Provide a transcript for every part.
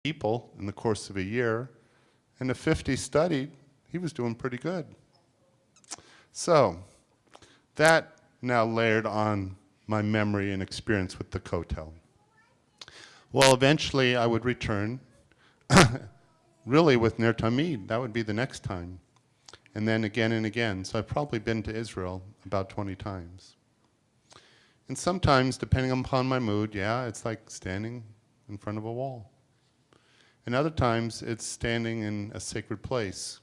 people in the course of a year, and if 50 studied, he was doing pretty good. So that now layered on my memory and experience with the kotel. Well, eventually I would return, really with Ner Tamid. That would be the next time. And then again and again. So I've probably been to Israel about 20 times. And sometimes, depending upon my mood, yeah, it's like standing in front of a wall. And other times, it's standing in a sacred place.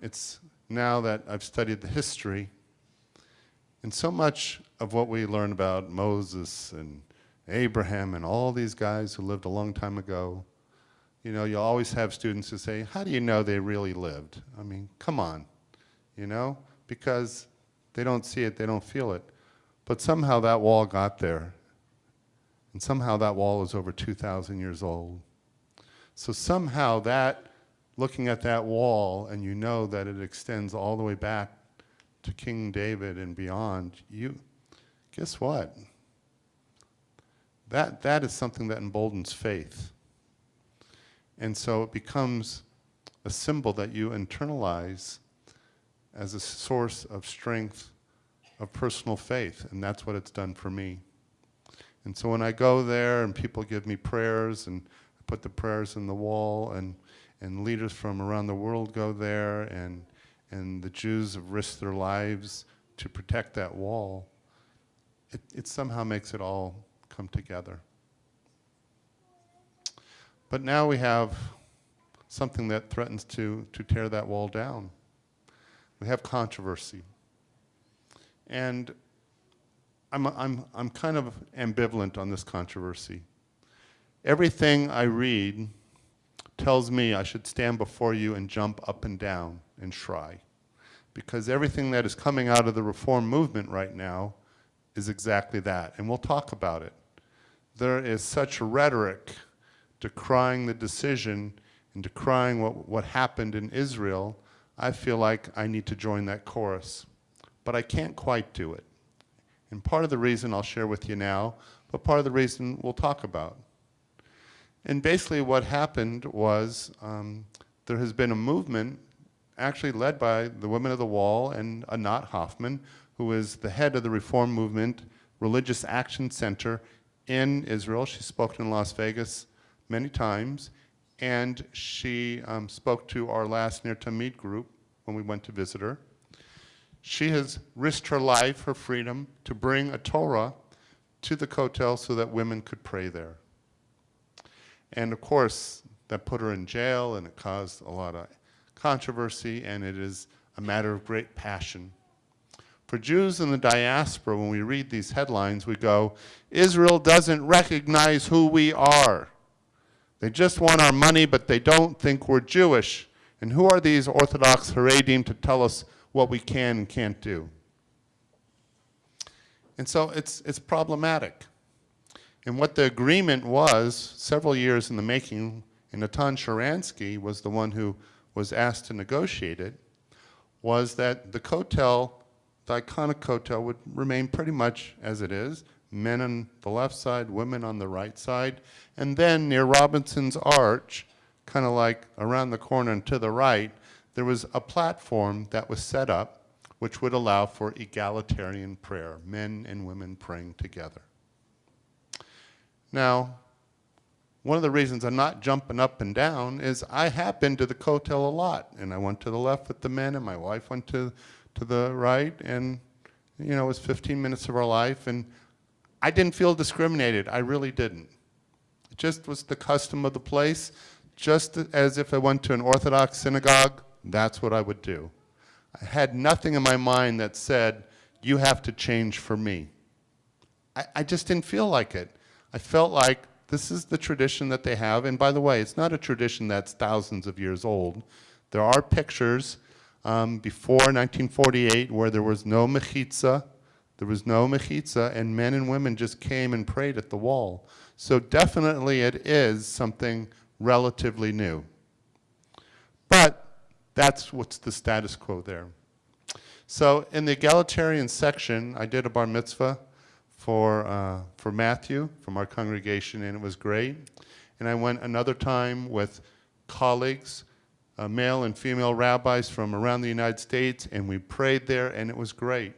It's now that I've studied the history, and so much of what we learn about Moses and Abraham and all these guys who lived a long time ago, you know, you'll always have students who say, how do you know they really lived? I mean, come on, you know, because they don't see it, they don't feel it. But somehow that wall got there, and somehow that wall is over 2,000 years old. So somehow that, looking at that wall, and you know that it extends all the way back to King David and beyond, guess what? That is something that emboldens faith. And so it becomes a symbol that you internalize as a source of strength of personal faith, and that's what it's done for me. And so when I go there and people give me prayers, and I put the prayers in the wall, and leaders from around the world go there, and the Jews have risked their lives to protect that wall, it somehow makes it all come together. But now we have something that threatens to tear that wall down. We have controversy. And I'm kind of ambivalent on this controversy. Everything I read tells me I should stand before you and jump up and down and shry. Because everything that is coming out of the Reform movement right now is exactly that. And we'll talk about it. There is such rhetoric decrying the decision and decrying what happened in Israel. I feel like I need to join that chorus. But I can't quite do it. And part of the reason I'll share with you now, but part of the reason we'll talk about. And basically what happened was there has been a movement actually led by the Women of the Wall and Anat Hoffman, who is the head of the Reform Movement Religious Action Center in Israel. She's spoken in Las Vegas many times, and she spoke to our last Ner Tamid group when we went to visit her. She has risked her life, her freedom, to bring a Torah to the Kotel so that women could pray there. And of course, that put her in jail, and it caused a lot of controversy, and it is a matter of great passion. For Jews in the diaspora, when we read these headlines, we go, Israel doesn't recognize who we are. They just want our money, but they don't think we're Jewish. And who are these Orthodox Haredim to tell us what we can and can't do? And so it's problematic. And what the agreement was, several years in the making, and Natan Sharansky was the one who was asked to negotiate it, was that the Kotel, the iconic Kotel, would remain pretty much as it is, men on the left side, women on the right side, and then near Robinson's Arch, kind of like around the corner and to the right, there was a platform that was set up which would allow for egalitarian prayer, men and women praying together. Now, one of the reasons I'm not jumping up and down is I have been to the Kotel a lot, and I went to the left with the men, and my wife went to the right, and you know, it was 15 minutes of our life, and I didn't feel discriminated. I really didn't. It just was the custom of the place, just as if I went to an Orthodox synagogue, that's what I would do. I had nothing in my mind that said, you have to change for me. I just didn't feel like it. I felt like this is the tradition that they have, and by the way, it's not a tradition that's thousands of years old. There are pictures before 1948 where there was no mechitza, and men and women just came and prayed at the wall. So definitely it is something relatively new. But that's what's the status quo there. So in the egalitarian section, I did a bar mitzvah for Matthew from our congregation, and it was great. and I went another time with colleagues, male and female rabbis from around the United States, and we prayed there, and it was great.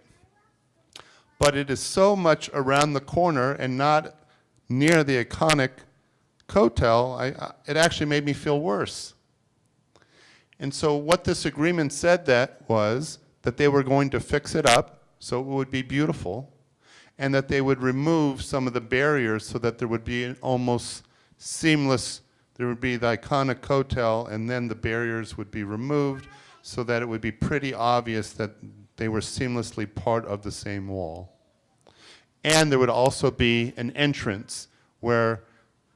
But it is so much around the corner and not near the iconic Kotel, it actually made me feel worse. And so what this agreement said was that they were going to fix it up so it would be beautiful, and that they would remove some of the barriers so that there would be an almost seamless, there would be the iconic Kotel, and then the barriers would be removed so that it would be pretty obvious that they were seamlessly part of the same wall. And there would also be an entrance where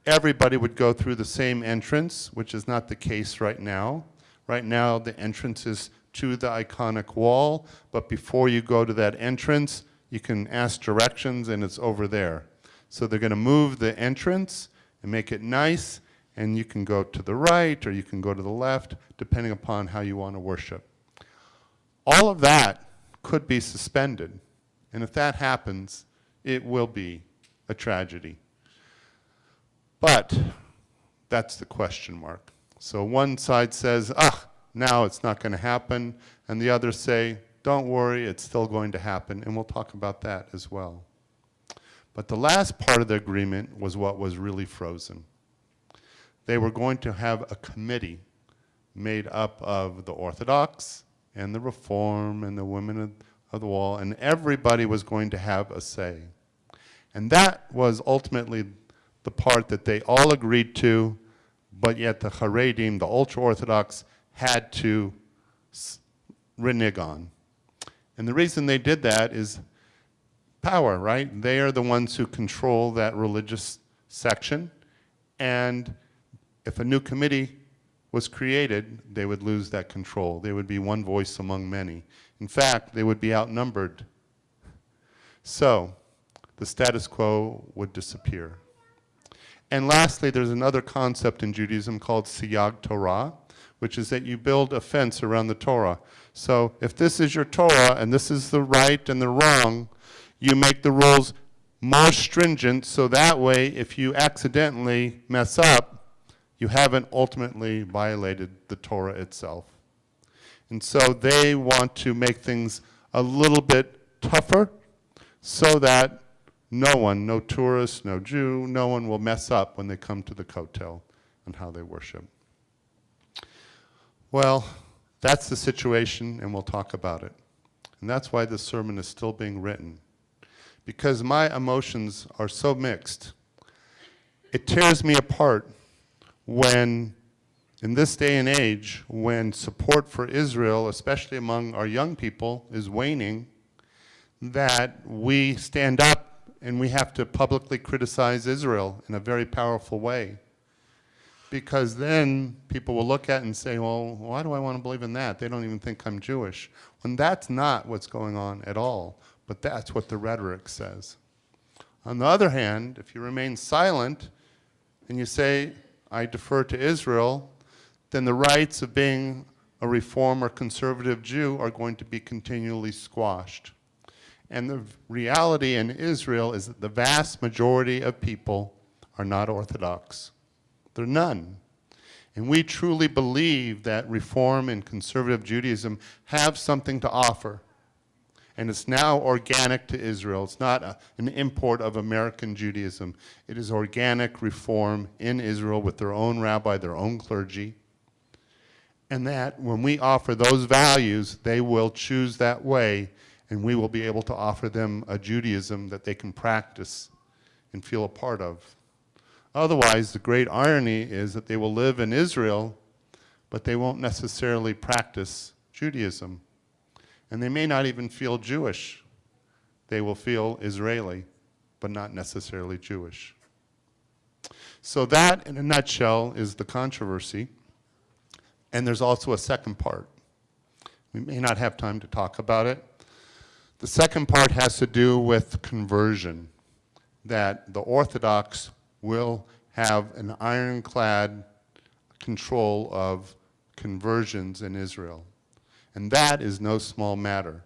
everybody would go through the same entrance, which is not the case right now. Right now, the entrance is to the iconic wall, but before you go to that entrance, you can ask directions and it's over there. So they're going to move the entrance and make it nice, and you can go to the right or you can go to the left, depending upon how you want to worship. All of that could be suspended, and if that happens, it will be a tragedy. But that's the question mark. So one side says, now it's not going to happen, and the others say, don't worry, it's still going to happen, and we'll talk about that as well. But the last part of the agreement was what was really frozen. They were going to have a committee made up of the Orthodox and the Reform and the Women of the Wall, and everybody was going to have a say. And that was ultimately the part that they all agreed to, but yet the Haredim, the ultra-Orthodox, had to renege on. And the reason they did that is power, right? They are the ones who control that religious section, and if a new committee was created, they would lose that control. They would be one voice among many. In fact, they would be outnumbered. So the status quo would disappear. And lastly, there's another concept in Judaism called Siyag Torah, which is that you build a fence around the Torah. So if this is your Torah and this is the right and the wrong, you make the rules more stringent so that way if you accidentally mess up, you haven't ultimately violated the Torah itself. And so they want to make things a little bit tougher so that no one, no tourist, no Jew, no one will mess up when they come to the Kotel and how they worship. Well, that's the situation, and we'll talk about it. And that's why this sermon is still being written, because my emotions are so mixed. It tears me apart when, in this day and age, when support for Israel, especially among our young people, is waning, that we stand up and we have to publicly criticize Israel in a very powerful way. Because then people will look at it and say, well, why do I want to believe in that? They don't even think I'm Jewish. When that's not what's going on at all, but that's what the rhetoric says. On the other hand, if you remain silent and you say, I defer to Israel, then the rights of being a Reform or conservative Jew are going to be continually squashed. And the reality in Israel is that the vast majority of people are not Orthodox. They're none. And we truly believe that Reform and conservative Judaism have something to offer. And it's now organic to Israel. It's not an import of American Judaism. It is organic Reform in Israel with their own rabbi, their own clergy. And that when we offer those values, they will choose that way, and we will be able to offer them a Judaism that they can practice and feel a part of. Otherwise, the great irony is that they will live in Israel, but they won't necessarily practice Judaism. And they may not even feel Jewish. They will feel Israeli, but not necessarily Jewish. So that, in a nutshell, is the controversy. And there's also a second part. We may not have time to talk about it. The second part has to do with conversion, that the Orthodox will have an ironclad control of conversions in Israel. And that is no small matter,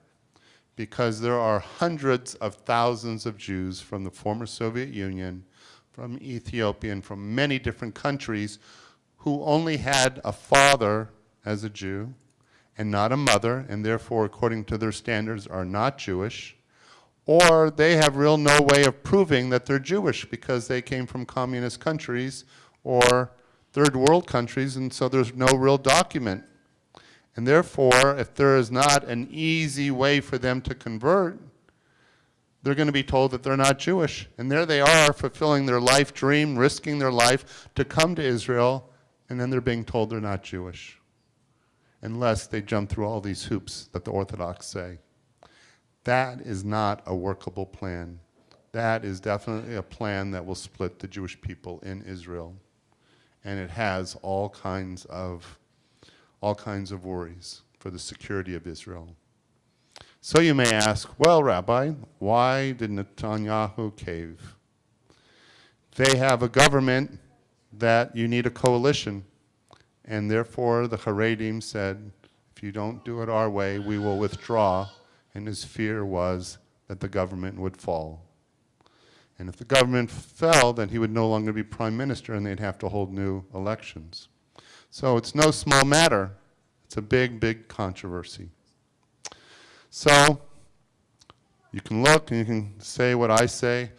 because there are hundreds of thousands of Jews from the former Soviet Union from Ethiopia and from many different countries who only had a father as a Jew and not a mother, and therefore, according to their standards, are not Jewish, or they have real no way of proving that they're Jewish because they came from communist countries or third world countries, and so there's no real document. And therefore, if there is not an easy way for them to convert, they're going to be told that they're not Jewish. And there they are, fulfilling their life dream, risking their life to come to Israel, and then they're being told they're not Jewish, unless they jump through all these hoops that the Orthodox say. That is not a workable plan. That is definitely a plan that will split the Jewish people in Israel. And it has all kinds of worries for the security of Israel. So you may ask, well, Rabbi, why did Netanyahu cave? They have a government that you need a coalition, and therefore the Haredim said, if you don't do it our way, we will withdraw, and his fear was that the government would fall. And if the government fell, then he would no longer be prime minister, and they'd have to hold new elections. So it's no small matter. It's a big, big controversy. So you can look and you can say what I say.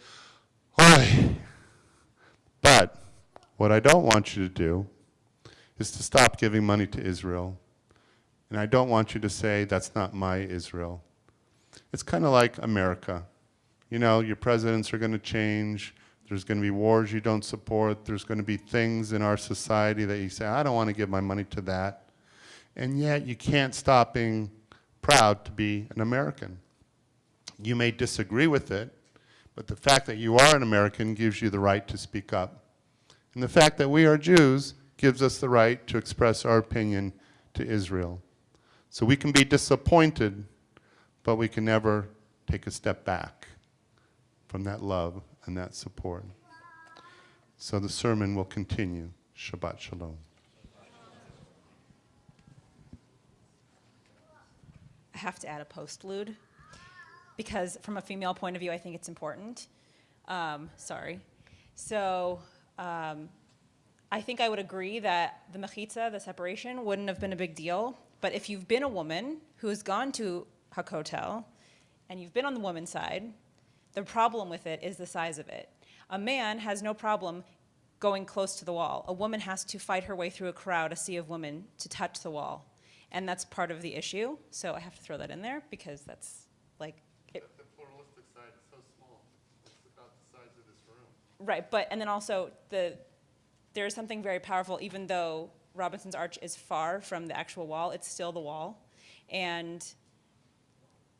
Oy. But what I don't want you to do is to stop giving money to Israel. And I don't want you to say, that's not my Israel. It's kind of like America. You know, your presidents are going to change. There's going to be wars you don't support. There's going to be things in our society that you say, I don't want to give my money to that. And yet you can't stop being proud to be an American. You may disagree with it, but the fact that you are an American gives you the right to speak up. And the fact that we are Jews gives us the right to express our opinion to Israel. So we can be disappointed, but we can never take a step back from that love and that support. So the sermon will continue. Shabbat Shalom. I have to add a postlude because from a female point of view, I think it's important. Sorry. So I think I would agree that the mechitza, the separation, wouldn't have been a big deal. But if you've been a woman who has gone to Hakotel and you've been on the woman's side, the problem with it is the size of it. A man has no problem going close to the wall. A woman has to fight her way through a crowd, a sea of women, to touch the wall. And that's part of the issue. So I have to throw that in there because that's like... The pluralistic side is so small. It's about the size of this room. Right, but, and then also there's something very powerful, even though Robinson's Arch is far from the actual wall, it's still the wall. And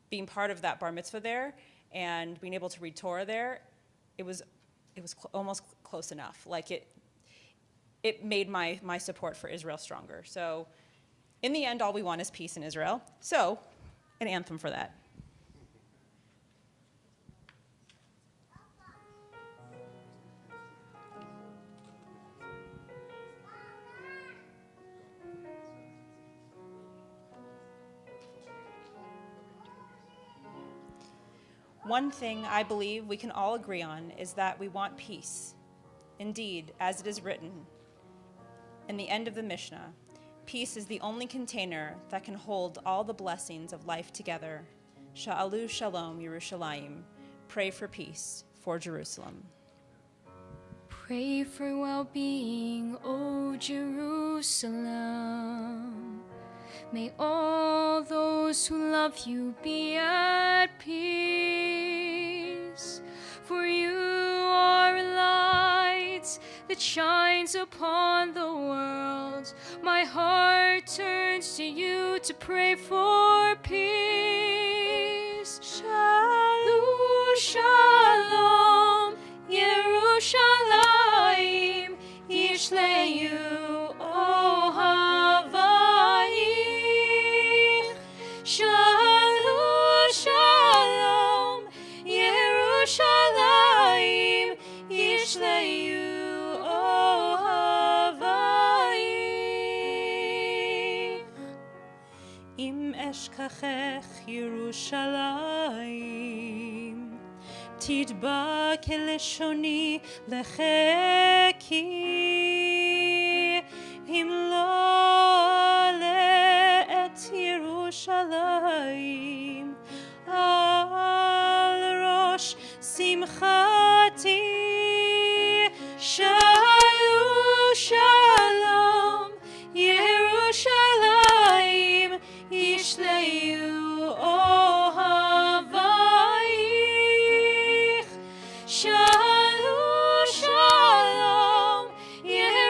being part of that bar mitzvah there and being able to read Torah there, it was almost close enough. Like it made my support for Israel stronger. So in the end, all we want is peace in Israel. So an anthem for that. One thing I believe we can all agree on is that we want peace. Indeed, as it is written in the end of the Mishnah, peace is the only container that can hold all the blessings of life together. Sha'alu shalom Yerushalayim. Pray for peace for Jerusalem. Pray for well-being, O Jerusalem. May all those who love you be at peace. For you are a light that shines upon the world. My heart turns to you to pray for peace. Shalom, shalom, Yerushalayim, Yishleyu Ohavayim. Shalom, shalom, Yerushalayim, Yishleyu Ohavayim. Im eshkachech Yerushalayim, תדבק לשוני לחכי, אם לא אעלה את ירושלים על ראש שמחתי. שלום שלום ירושלים ישליו אוהבייך. שלום שלום ירושלים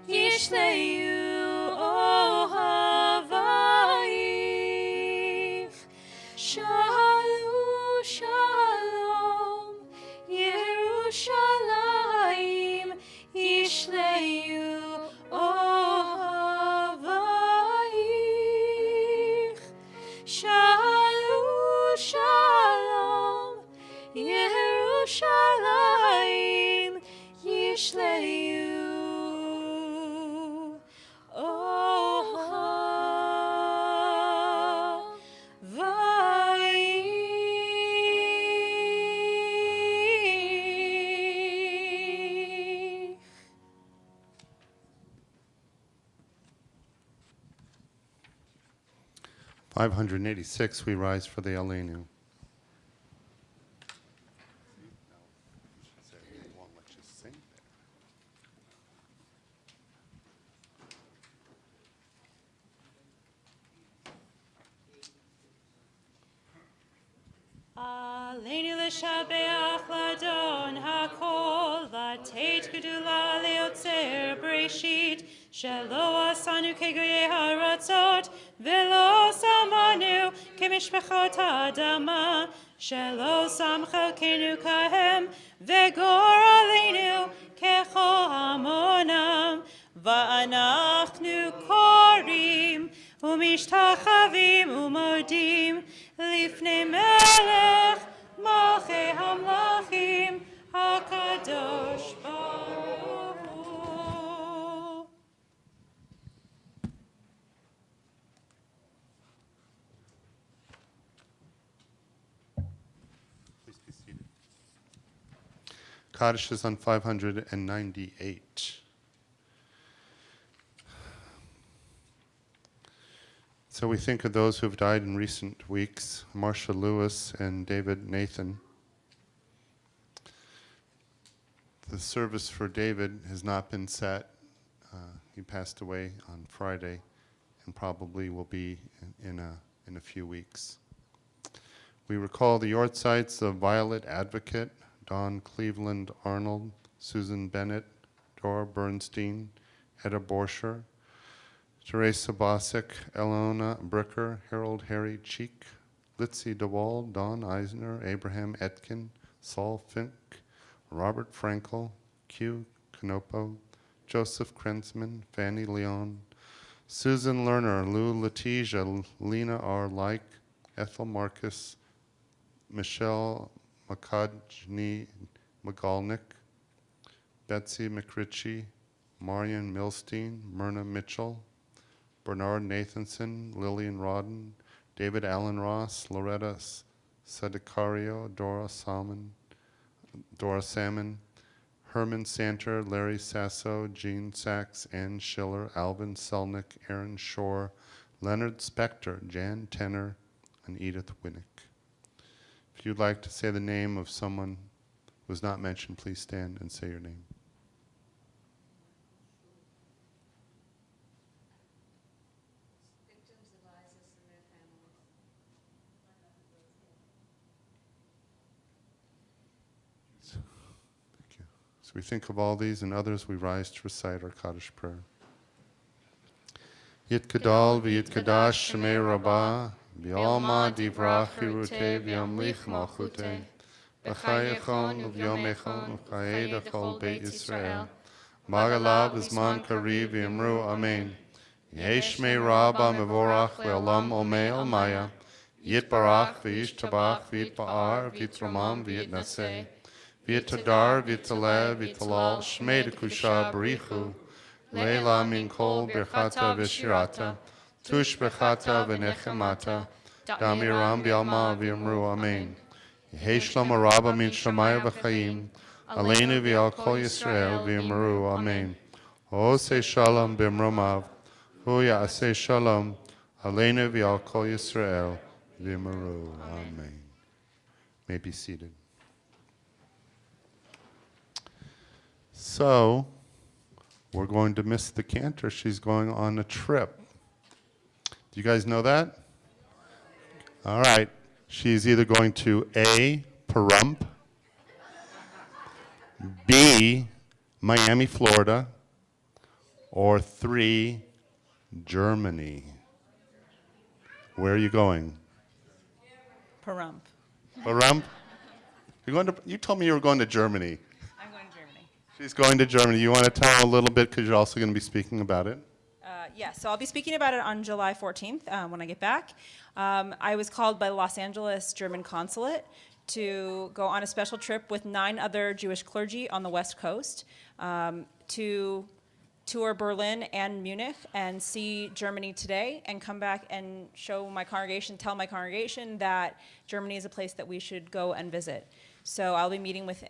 ישליו אוהבייך. שלום שלום ירושלים ישליו אוהבייך. שלום שלום ירושלים ישליו אוהבייך. 586, we rise for the Aleinu. עלינו לשבח לאדון הכל, לתת גדולה ליוצר בראשית, שלא עשנו כגויי הארצות, ולא שמנו כמשפחות האדמה, שלא שם חלקנו כהם, וגור עלינו ככל המונם. ואנחנו קוראים ומשתחווים ומודים לפני מלך מלכי המלכים הקדוש ברוך הוא. Please be seated. Kaddish is on 598. So we think of those who have died in recent weeks, Marcia Lewis and David Nathan. The service for David has not been set. He passed away on Friday and probably will be in a few weeks. We recall the Yortsites of Violet Advocate, Dawn Cleveland Arnold, Susan Bennett, Dora Bernstein, Etta Borscher, Teresa Bosick, Elona Bricker, Harold Harry Cheek, Litzy DeWall, Don Eisner, Abraham Etkin, Saul Fink, Robert Frankel, Q. Canopo, Joseph Krensman, Fanny Leon, Susan Lerner, Lou Letizia, Lena R. Like, Ethel Marcus, Michelle McCudney McGolnick, Betsy McRitchie, Marion Milstein, Myrna Mitchell, Bernard Nathanson, Lillian Rodden, David Allen Ross, Loretta Sedicario, Dora Salmon, Herman Santer, Larry Sasso, Jean Sachs, Ann Schiller, Alvin Selnick, Aaron Shore, Leonard Spector, Jan Tenner, and Edith Winnick. If you'd like to say the name of someone who was not mentioned, please stand and say your name. So we think of all these and others, we rise to recite our Kaddish prayer. Yit Kadal v'yit Kadash Shemei Rabbah v'yalma divrach hirutei v'yamlich malchutei b'chayechon v'yomechon v'chayed achol Beit Yisrael magalav v'zman kariv v'yamru amen yesh Shemei Rabbah mevorach le'olam omei olmaya yit barach v'yish tabach v'yit ba'ar v'yit romam v'yit naseh V'yitadar, v'yitaleh, v'yitalal, shmei dekusha b'richu, leila min kol birchata v'shirata, tush b'chata v'nechemata, damiram b'yalma v'yamru amen. Yehi Shalom Rabba Min Shamayim V'Chaim, Aleinu V'Al Kol Yisrael V'Yimaru. Amen. Oseh Shalom B'Mromav, Hu Ya'aseh Shalom, Aleinu V'Al Kol Yisrael V'Yimaru. Amen. May be seated. So, we're going to miss the cantor. She's going on a trip. Do you guys know that? All right. She's either going to A, Pahrump, B, Miami, Florida, or 3, Germany. Where are you going? Pahrump. Pahrump? You told me you were going to Germany. I'm going to Germany. She's going to Germany. You want to tell her a little bit because you're also going to be speaking about it? Yeah, so I'll be speaking about it on July 14th when I get back. I was called by the Los Angeles German Consulate to go on a special trip with 9 other Jewish clergy on the West Coast to tour Berlin and Munich and see Germany today and come back and show my congregation, tell my congregation that Germany is a place that we should go and visit. So I'll be meeting with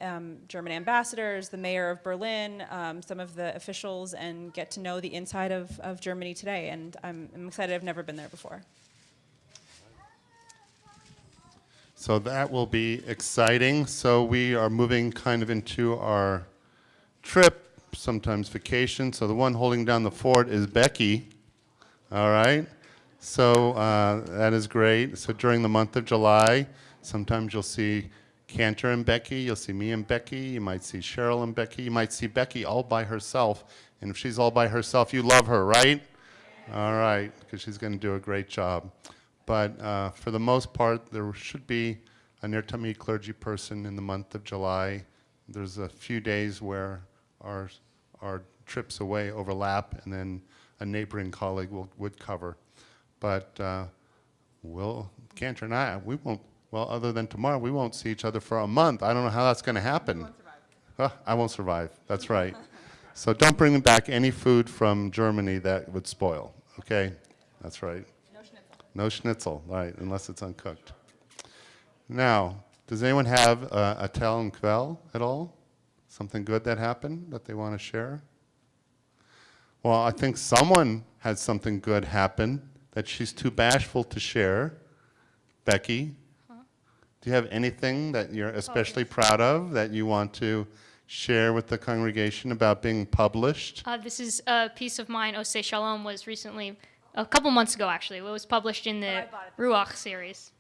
German ambassadors, the mayor of Berlin, some of the officials, and get to know the inside of Germany today. And I'm excited. I've never been there before. So that will be exciting. So we are moving kind of into our trip, sometimes vacation. So the one holding down the fort is Becky. All right. So that is great. So during the month of July, sometimes you'll see Cantor and Becky, you'll see me and Becky, you might see Cheryl and Becky, you might see Becky all by herself. And if she's all by herself, you love her, right? All right, because she's going to do a great job. But for the most part, there should be a Ner Tamid clergy person in the month of July. There's a few days where our trips away overlap, and then a neighboring colleague would cover. But Cantor and I, we won't. Well, other than tomorrow, we won't see each other for a month. I don't know how that's going to happen. You won't survive. I won't survive. That's right. So don't bring back any food from Germany that would spoil. Okay? That's right. No schnitzel. No schnitzel, right, unless it's uncooked. Now, does anyone have a tell and quell at all? Something good that happened that they want to share? Well, I think someone had something good happen that she's too bashful to share. Becky? Do you have anything that you're especially proud of that you want to share with the congregation about being published? This is a piece of mine. Oseh Shalom was recently, a couple months ago actually. It was published in the Ruach series.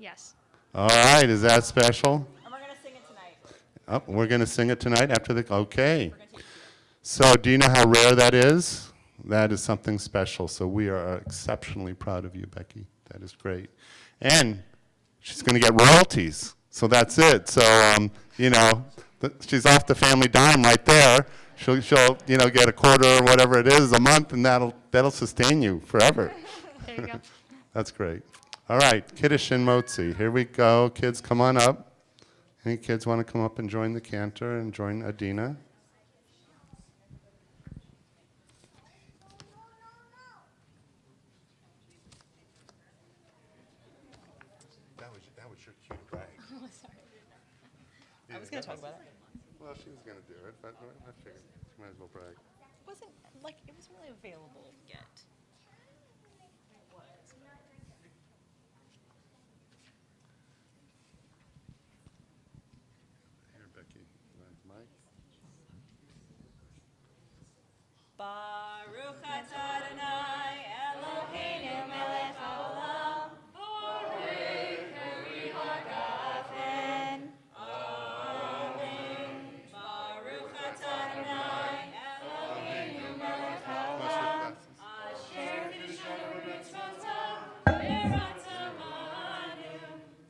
Yes. All right, is that special? And we're going to sing it tonight. Oh, we're going to sing it tonight after the, okay. So do you know how rare that is? That is something special. So we are exceptionally proud of you, Becky. That is great. And she's going to get royalties, so that's it. So, she's off the family dime right there. She'll get a quarter or whatever it is a month, and that'll sustain you forever. There you go. That's great. All right, Kiddush and Motzi. Here we go. Kids, come on up. Any kids want to come up and join the cantor and join Adina? That was your cue to brag. Oh, sorry. I was going to talk about it. Well, she was going to do it, but I figured she might as well brag. It wasn't really available yet. It was. Here, Becky. Mike. Baruch atah Adonai Eloheinu melech haolam borei peri hagafen. Amen. Baruch atah Adonai Eloheinu melech haolam asher kiddushanu b'mitzvotav v'ratzamanu.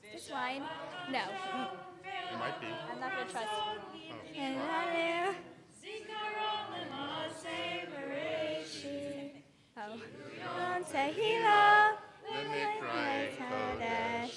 This line? No. It might be. I'm not going to trust. Oh. Tehillah. Kodesh.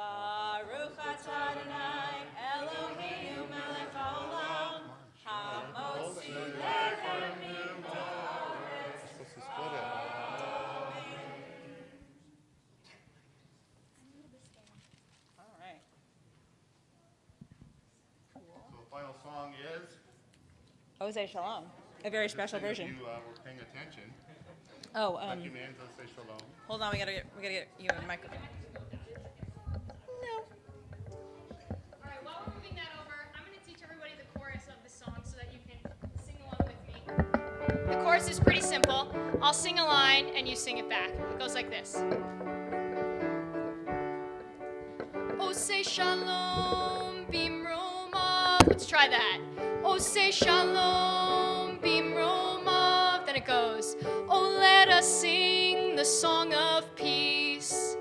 Baruch atah Adonai Eloheinu melech haolam hamotzi lechem min haaretz. Supposed to split it. All right. So the final song is. Oseh Shalom, a very special If version. you were paying attention, Oh, like your man's Oseh Shalom. hold on, we gotta get you a microphone. No. All right, while we're moving that over, I'm going to teach everybody the chorus of the song so that you can sing along with me. The chorus is pretty simple. I'll sing a line and you sing it back. It goes like this. Oseh Shalom Bimromav. Let's try that. Oseh Shalom Bimromav. Then it goes, oh, let us sing the song of peace.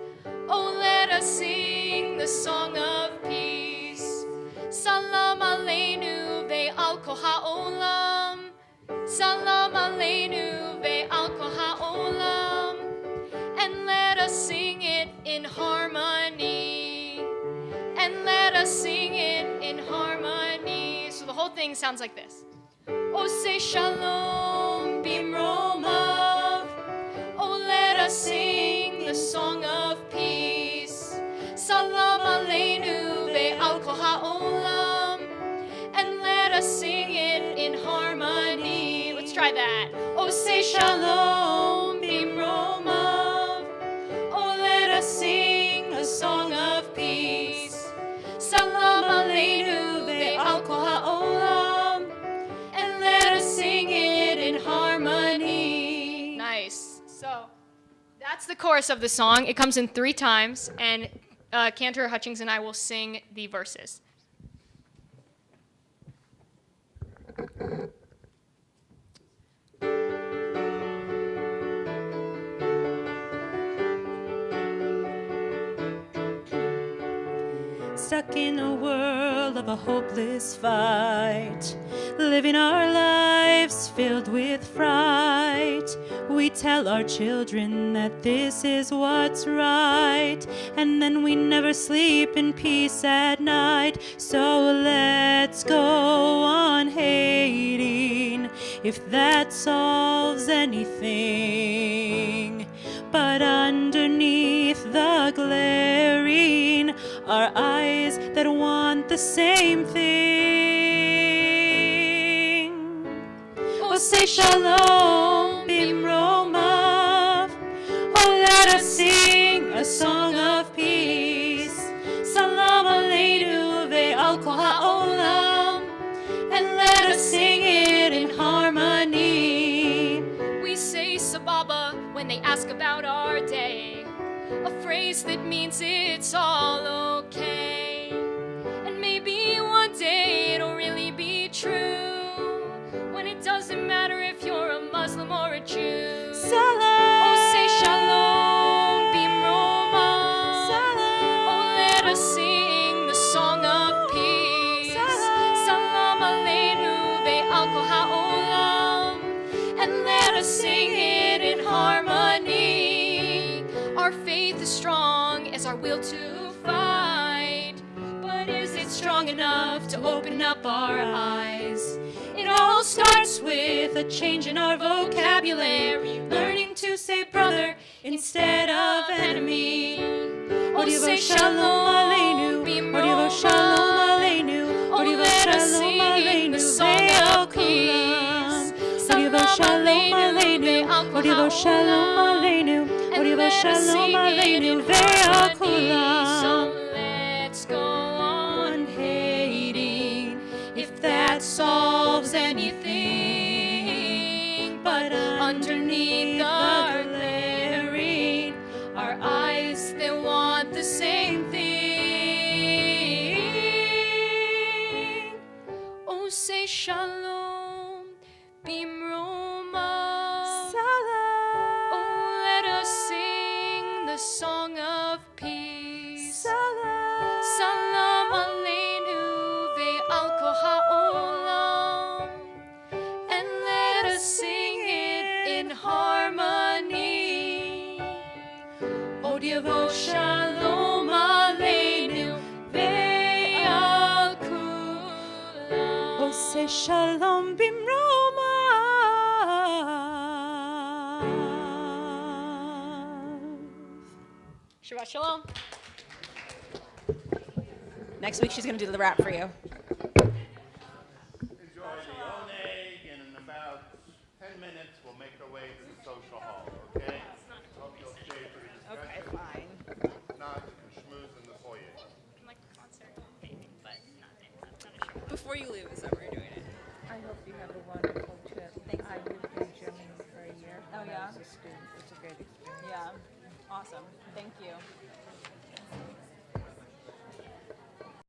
Oh, let us sing the song of peace. Salam aleinu ve'al kol ha'olam. Salam aleinu ve'al kol ha'olam. And let us sing it in harmony. And let us sing it in harmony. So the whole thing sounds like this. Oseh Shalom Bimromav. Oh, let us sing the song of peace. Salam aleinu ve'al kol ha'olam. And let us sing it in harmony. Let's try that. Oseh Shalom Bimromav. Oh, let us sing a song of peace. Salam aleinu ve'al kol ha'olam. And let us sing it in harmony. Nice. So that's the chorus of the song. It comes in 3 times, and Cantor Hutchings and I will sing the verses. Stuck in a world of a hopeless fight, living our lives filled with fright. We tell our children that this is what's right, and then we never sleep in peace at night. So let's go on hating, if that solves anything. But underneath the glaring are eyes that want the same thing. Oseh Shalom Bimromav. Oh, let us sing a song of peace. Salam aleinu ve'al kol ha'olam. And let us sing it in harmony. We say Sababa when they ask about our day, a phrase that means it's all okay. And maybe one day it'll really be true, when it doesn't matter if you're a Muslim or a Jew. Salam. Oh, say Shalom Bimromav. Salam. Oh, let us sing the song of peace. Salam aleinu ve'al kol ha'olam. And let us sing it in harmony. Our faith is strong as our will to fight. But is it strong enough to open up our eyes? It all starts with a change in our vocabulary, learning to say brother instead of enemy. Oh, say Shalom Aleinu, Bimromav. Oh, let us sing the song of peace. Salam aleinu ve'al kol ha'olam. And let us sing it in harmony. So let's go on hating, if that solves anything. But underneath our glaring are eyes that want the same thing. Oh, say Shalom Bimromav. Oh, let us sing the song of peace. Salam aleinu ve'al kol ha'olam. And let us sing it in harmony. Oh, Diavo Shalom aleinu. say shalom bimroma. Shabbat shalom. Next week she's going to do the rap for you. Enjoy the oneg, and in about 10 minutes we'll make our way to the social hall, okay? Hope you'll stay for the discussion. Fine. Not schmooze in the foyer. Like concert, maybe, but not a show. Before you leave, is that where you're doing it? I hope you have a wonderful trip. Thank I lived in Germany for a year Oh, when yeah? I was a student. It's a great experience. Yeah. Awesome. Thank you.